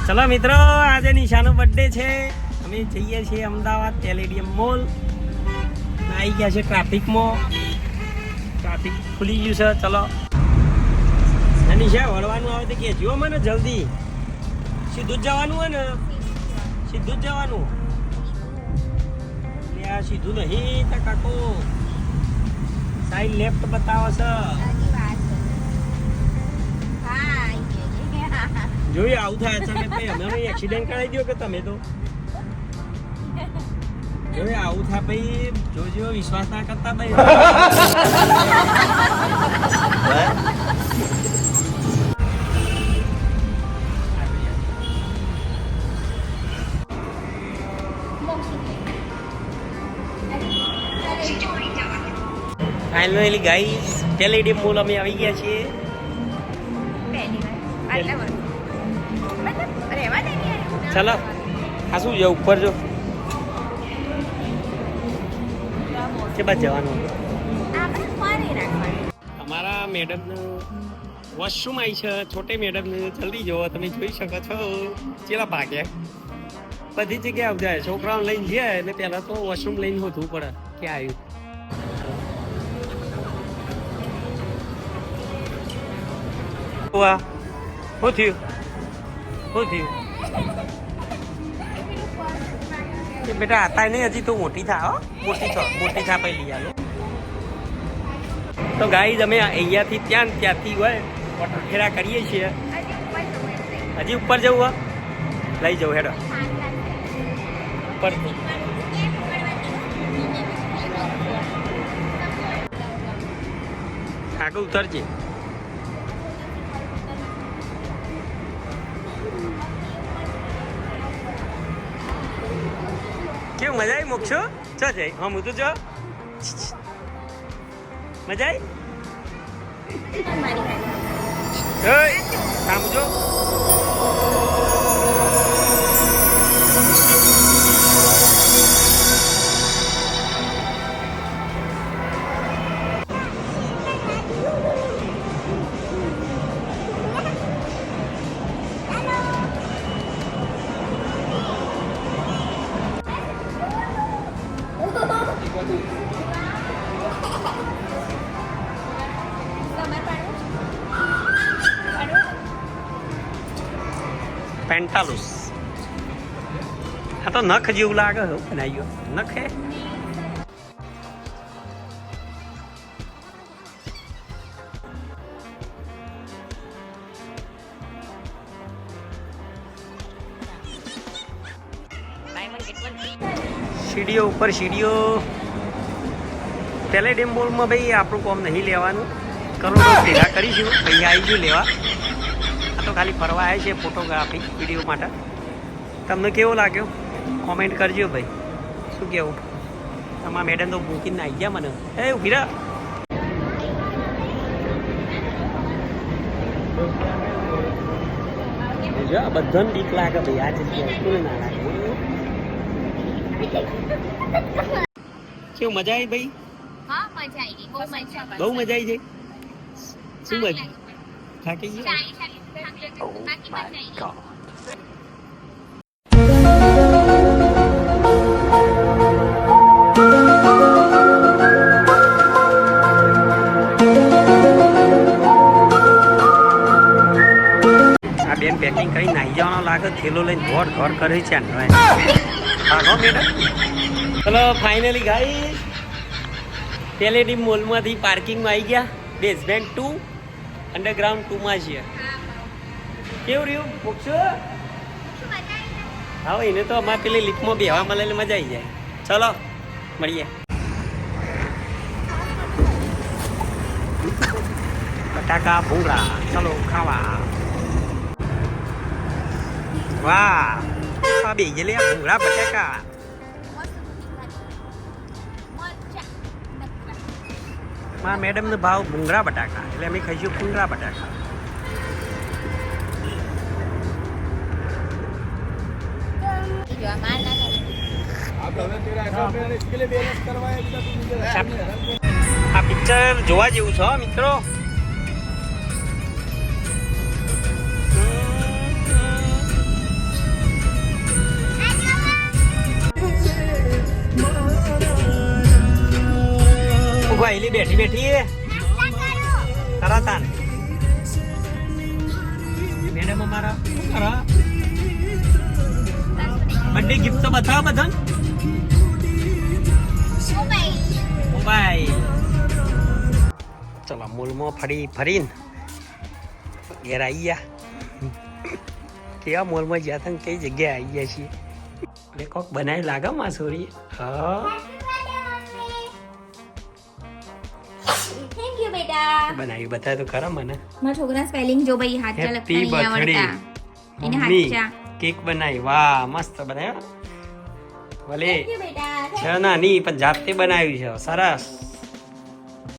ચલો મિત્રો, આજે નિશાનો બર્થડે છે. અમે જઈએ છીએ અમદાવાદ પેલેડિયમ મોલ. આવી ગયા છે ટ્રાફિકમાં. ટ્રાફિક ખુલી ગયું છે. ચલો નિશા વળવાનું આવે તો કે જો મને જલ્દી. સીધું જ જવાનું હોય ને? સીધું જ જવાનું. આ સીધું નહીં તો કાકો સાઈડ લેફ્ટ બતાવો છે. જોયું આવું થાય છે ભાઈ. અમે એક્સિડન્ટ કરાવી દો કે તમે તો જોયું આવું થાય ભાઈ. જોજો વિશ્વાસ ના કરતા ભાઈ. ફાઇનલી ગાઈસ પેલેડિયમ મોલ અમે આવી ગયા છીએ. ચલો આ શું છે ઉપર જો કે બાદ જવાનું. અમારા મેડમનું વોશરૂમ આવી છે. છોટે મેડમને જલ્દી જોવો. તમે જોઈ શકો છો ચેલા ભાગ્યા. બધી જગ્યાએ આવી જાય. છોકરાઓને લઈને જાય એટલે પહેલાં તો વોશરૂમ લઈને હોતું પડે કે આવ્યું. શું થયું? શું થયું? બેટા આતા નહીં હજી તો મોટી થા. હો મોટી થા પછી લઈ આલો. તો ગાઈઝ અમે અહીંયાથી ત્યાંથી હોય વોટર ફેરા કરીએ છીએ. હજી ઉપર જવું હોય લઈ જવું હેડો ઉપરથી. આગળ ઉતરજે. કેવું મજા આવી મોક્ષો? ચો જઈ હા હું તો જો મજા આવી. કામ જો પેન્ટાલુસ. આ તો નખ જેવું લાગે. બનાવ્યો નખ હે. સીડીઓ ઉપર સીડીઓ. પેલેડિયમ મોલમાં ભાઈ આપણું કોમ નહીં લેવાનું. કરોડો ભેગા કરીશું પછી આવી ગયું લેવા. તો ખાલી ફરવા આવે છે ફોટોગ્રાફી વિડીયો માટે. તમને કેવો લાગ્યો કોમેન્ટ કરજો ભાઈ. શું કેવું? તમારા મેડમ તો મૂકીને આવી ગયા મને. એ ઉભી રહે. બધાને બીક લાગે ભાઈ. આ જગ્યાએ કોને ના લાગે? કેવું મજા આવી ભાઈ? બહુ મજા આવી છે. શું મજા? થાકી ગયા? Oh my God. આ બેન પેકિંગ કરી નાહી જવાનો લાગે. થેલો લઈને ઘર કરે છે. હા મેડમ. ચલો ફાઇનલી ગાઈસ પેલેડિયમ મોલમાંથી પાર્કિંગમાં આવી ગયા. બેઝમેન્ટ 2 અંડરગ્રાઉન્ડ 2 માં છીએ. કેવું રહ્યું મોક્ષો? હા એને તો અમારે પેલી લિફ્ટમાં બેહવા મળે એટલે મજા આવી જાય. ચલો મળીએ. બટાકા ભૂંગળા ચલો ખાવા. વાહ આ બે લે ભૂંગળા બટાકા. મારા મેડમને ભાવ ભૂંગળા બટાકા એટલે અમે ખાઈશું ભૂંગળા બટાકા. આ પિક્ચર જોવા જેવું છે મિત્રો. પેલી બેઠી બેઠી તરતાન મેડમ અમારા શું કરો બર્થડે ગિફ્ટ તો બતાવો બધાને મોબાઈલ ચલો મોલમાં ફરીને ઘેર આવી ગયા કેવા મોલમાં જ્યાં હતા કઈ જગ્યાએ આવી ગયા છીએ એટલે કોક બનાવી લાગે માસોરી હા થેન્ક યુ બેટા બનાવી બતાવે તો ખરા મને મારા છોકરા સ્પેલિંગ જો ભાઈ હાચા લખતા નહીં આવડતા એને હાચા કેક બનાવી વાહ મસ્ત બનાવ્યો ભલે થેન્ક યુ બેટા છે નાની પણ જાતે બનાવ્યું છે સરસ